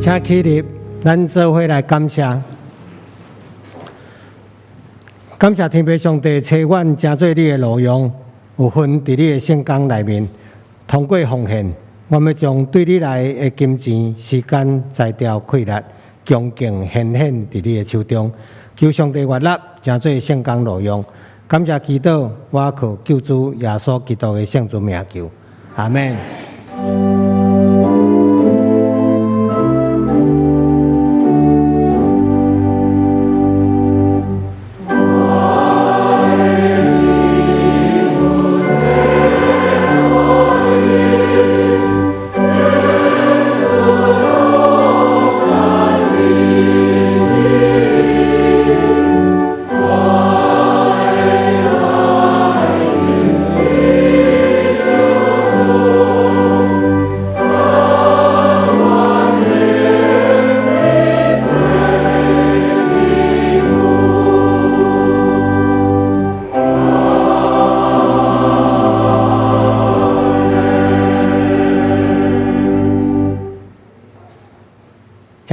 请起立，咱做伙来感谢。感谢天父上帝找阮成做你的路用，有份伫你的圣工内面。通过奉献，我们将对你来的金钱、时间、材料、气力，恭敬献伫你的手中。求上帝悦纳，成做圣工路用。感谢祈祷，我靠救主耶稣基督的圣主名求，阿门。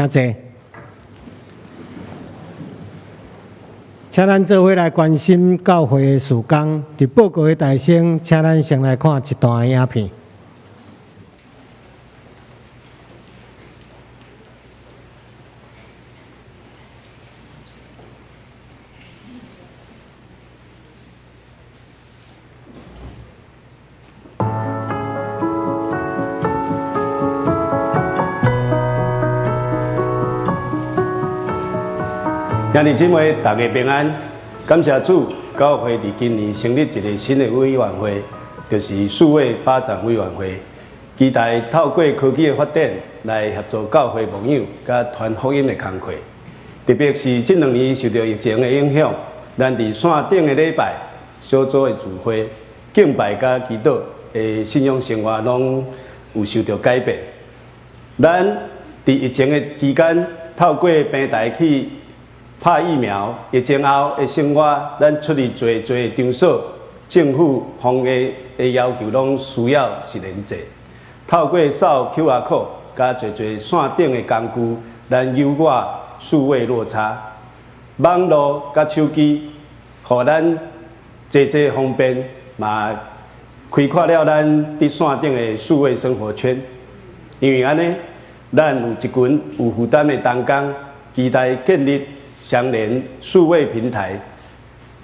请坐。请咱做伙来关心教会的事工。伫报告的大声，请咱先来看一段影片。兄弟姊妹，大家平安！感谢主，教会伫今年成立一个新的委员会，就是数位发展委员会。期待透过科技的发展，来协助教会牧养甲传福音的工作。特别是这2年受到疫情的影响，咱伫线顶的礼拜、小组的聚会、敬拜甲祈祷的信仰生活，拢有受到改变。咱伫疫情的期间，透过平台去拍疫苗，疫情后的生活，咱出去做场所，政府防疫的要求拢需要实联制。透过扫 QR code， 加做线顶的工具，咱优化数位落差。网络甲手机，互咱济方便，嘛开阔了咱伫线顶的数位生活圈。因为安尼，咱有一群有负担的同工，期待建立相连数位平台，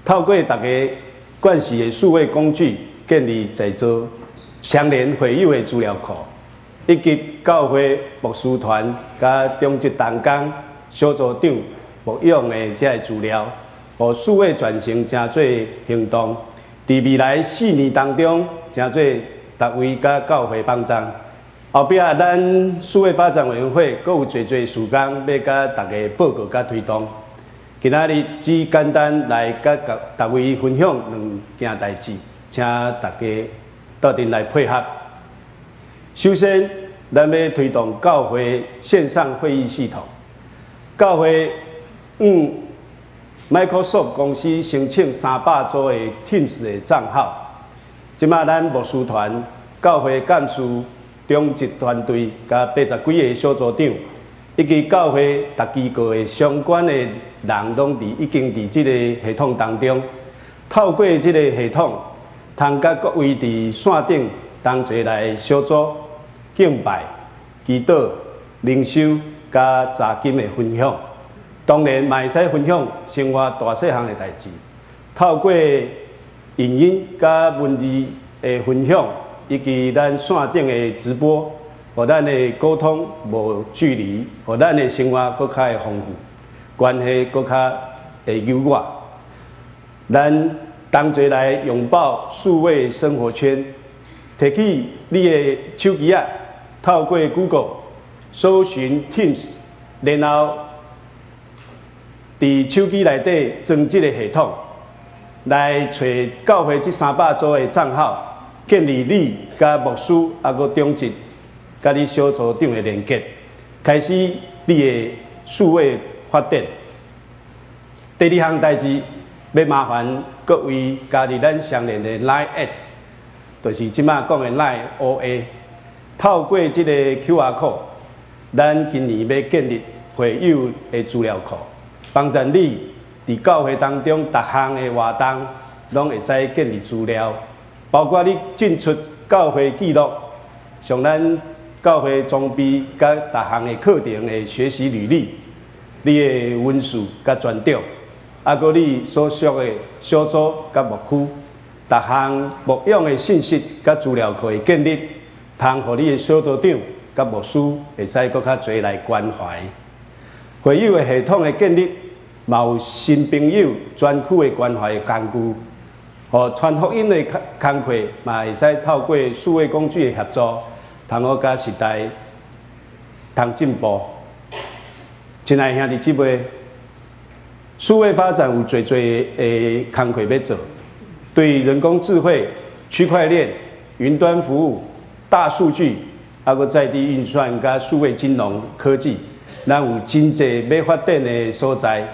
透过大家惯习的数位工具，建立制作相连会友的资料库，以及教会牧师团甲中职同工、小组长牧养的这些资料，互数位转型成做行动。伫未来4年当中，成做大位甲教会帮助。后壁咱数位发展委员会，阁有侪事工要甲大家报告甲推动。今仔日只简单来甲大位分享2件代志，请大家到阵来配合。首先，咱要推动教会线上会议系统。教会Microsoft 公司申请300组的 Teams 的账号。即马咱牧师团、教会干事、中职团队甲80几个小组长，以及教会各机构的相关的人拢已经伫即个系统当中，透过即个系统，通甲各位伫线顶同齐来小组敬拜、祈祷、灵修甲查经的分享。当然，嘛会使分享生活大细项的代志，透过影音甲文字的分享，以及咱线顶的直播，互咱的沟通无距离，互咱的生活更较会丰富。关系更较会优化，咱同齐来拥抱数位生活圈。摕起你的手机啊，透过 Google 搜寻 Teams， 然后伫手机内底装这个系统，来找教会这300组的账号，建立你甲牧师啊个中职甲你小组长的连结，开始你的数位发展。第2项代志，要麻烦各位加入咱相连的 Line@， 就是即马讲的 Line OA。透过这个 QR code， 咱今年要建立会友的资料库，帮助你伫教会当中各项的活动，拢会使建立资料，包括你进出教会记录，像咱教会装备甲各项的课程的学习履历，你的文书甲专长，啊，搁你所属的小组甲牧区，各项牧养的信息甲资料库的建立，通互你的小组长甲牧师会使搁较侪来关怀。会友的系统的建立，嘛有新朋友专区的关怀的工具，互传福音的工作嘛会使透过数位工具的协助，通好甲时代通进步。亲爱兄弟姊妹，数位发展有侪的工作要做，对人工智慧、区块链、云端服务、大数据，还有在地运算甲数位金融科技，咱有真济要发展的所在。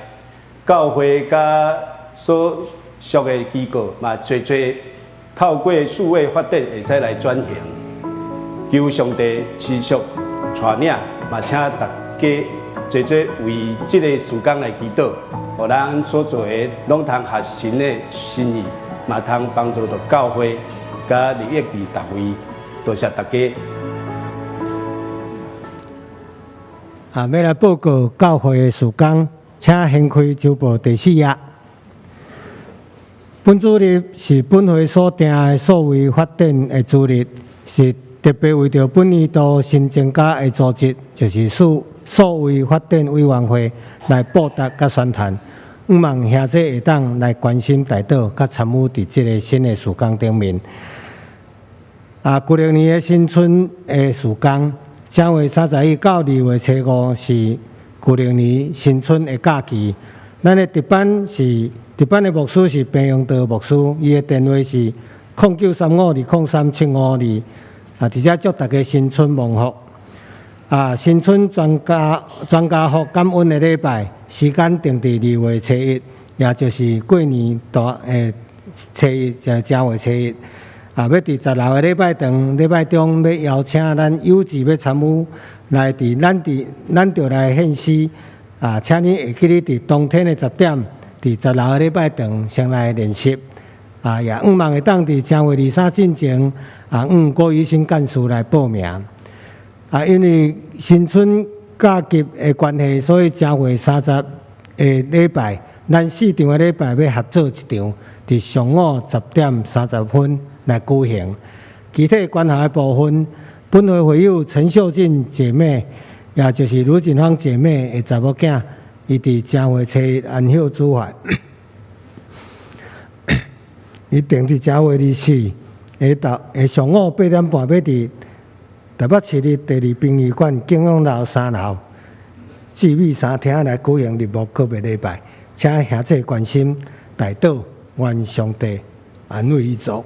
教会甲所属的机构嘛，侪透过数位发展会使来转型，求上帝持续带领，嘛请大家做为这个事工来祈祷，互咱所做的拢通合神的心意，嘛通帮助到教会，甲利益伫大位。多谢大家。要来报告教会的事工，请掀开周报第4页。本主日是本会所定的所谓法典的主日，是特别为着本年度新增加的组织，就是所谓法典委员会来报答甲宣传。希望兄弟会当来关心代祷，甲参与伫即个新的事工顶面。旧历年的新春的事工，正月31到2月初5是旧历年新春的假期。咱的值班的牧师是平庸道牧师，伊的电话是0935203752，而且祝大家新春蒙福。新春专家福感恩的礼拜，时间定伫2月初1，也就是过年初1，就正月初1。要伫16个礼拜长、礼拜中要邀请咱友志要参与来咱就来献诗。请你会记哩伫当天的10点，伫16个礼拜长先来练习。也希望会当伫正月23进前，郭医生干事来报名。因为新春假期的关系，所以正月30个礼拜，咱4场的礼拜要合作一场，伫上午10点30分来举行。其他关系的部分，本会会友陈秀静姐妹，也就是卢锦芳姐妹的查某囝，伊伫正月初1安享主法。伊定伫正月24下上午8点半要伫台北市立第2殡仪馆景永楼3楼志美3厅来举行日暮告别礼拜，请兄弟关心代祷，愿上帝安慰伊族。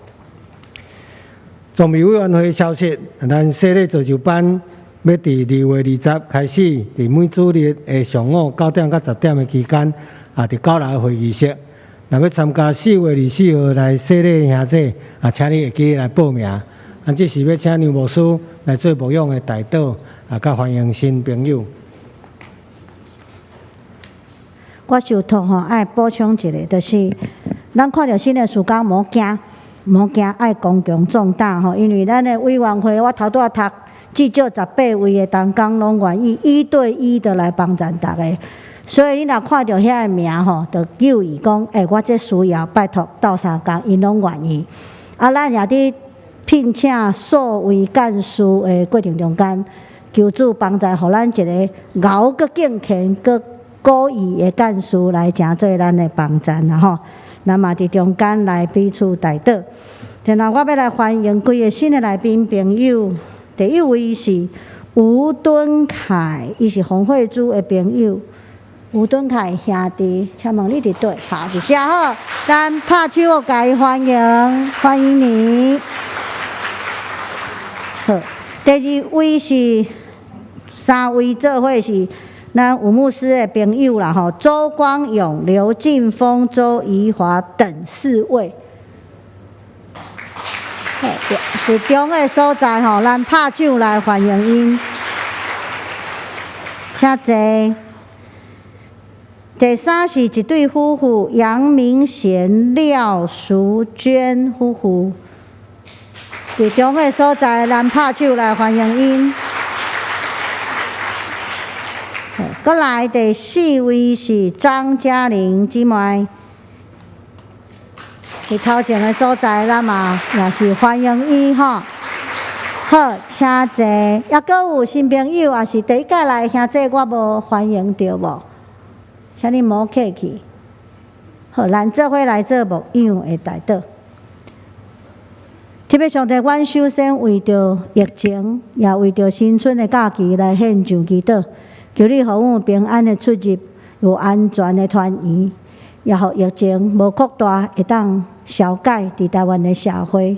总委员会消息，咱设立造就班要伫2月20开始，伫每主日的上午9点到10点的期间，伫9楼会议室。若要参加4月24号来设立兄弟，请你会记来报名。这是要请牛牧师来做牧养的代祷，甲欢迎新朋友。我受托爱补充一下，就是咱看到新的事工，莫惊，爱公共重大因为咱的委员会，我头拄仔读，至少18位的同工拢愿意1对1的来帮咱大家。所以你若看到遐个名就有意讲，我这需要拜托斗相共，因拢愿意。咱也伫聘请所谓干事的过程中间，求主帮助，互咱一个敖搁敬虔搁古意的干事来成做咱的帮衬咱嘛伫中间来彼此代祷。然后我要来欢迎几个新的来宾朋友。第一位是吴敦凯，伊是洪慧珠的朋友。吴敦凯兄弟，请问你伫对？好，就真好，咱拍手甲伊欢迎你。好，第二位是3位做伙是咱吴牧师的朋友啦周光勇、刘劲峰、周怡华等4位。伫中的所在咱拍手来欢迎因，请坐。第3是一对夫妇，杨明贤、廖淑娟夫妇。伫中的所在，咱拍手来欢迎因。再来第4位是张嘉玲姊妹，伫头前的所在，咱嘛也是欢迎伊好，请坐。也阁有新朋友，也是第一届来兄弟，我无欢迎到无？请你莫客气。好，咱做伙来做牧养的代祷。特别上帝，阮首先为着疫情，也为着新春的假期来献上祈祷，求你互阮平安的出入，有安全的团圆，也互疫情无扩大，会当消解伫台湾的社会，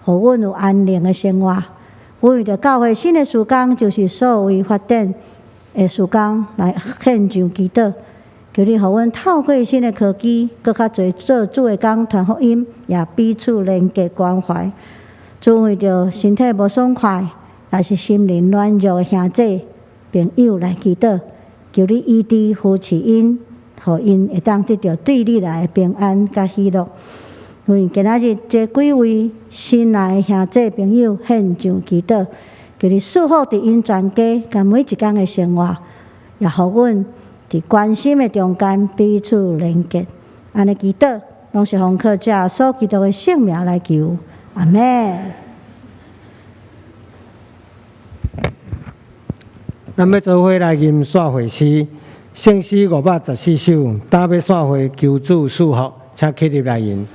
互阮有安宁的生活。阮为着教会新的事工，就是所谓发展的事工来献上祈祷。求你互阮透过新的科技，搁较侪做主的工传福音，也彼此连结关怀。主为着身体无爽快，也是心灵软弱的兄弟朋友来祈祷，求你医治夫妻因，互因会当得到对你来的平安甲喜乐。为今仔日这几位新来的兄弟朋友献上祈祷，求你祝福伫因全家甲每一天的生活，也互阮伫关心的中间彼此连结。安尼祈祷，拢是奉靠主耶稣基督的圣名来求，阿门。咱要做伙来吟煞会诗，圣诗514首，搭要煞会求主赐福，请起立来吟。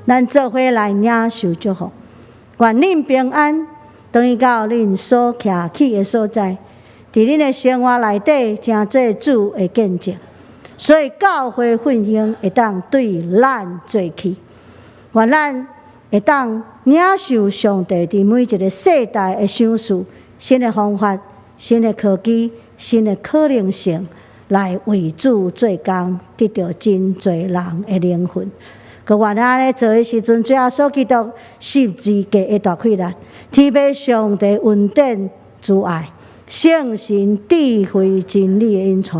咱做伙来领受祝福，愿恁平安，等于到恁所徛起的所在，伫恁的生活内底，诚做主的见证。所以教会奋兴会当对咱做起，愿咱会当领受上帝伫每一个世代的赏赐、新的方法、新的科技、新的可能性，来为主做工，得到真侪人的灵魂。佮原来咧做诶时阵，主耶稣基督十字架的大溃烂，天父上帝恩典主爱，圣神智慧真理的引带，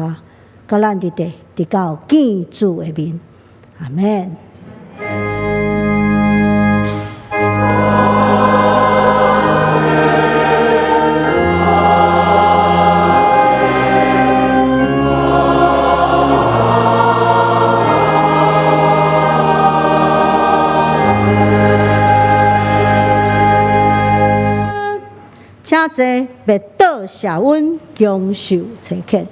佮咱伫地伫到见主的面，阿门。请坐，别倒下温，强受切克。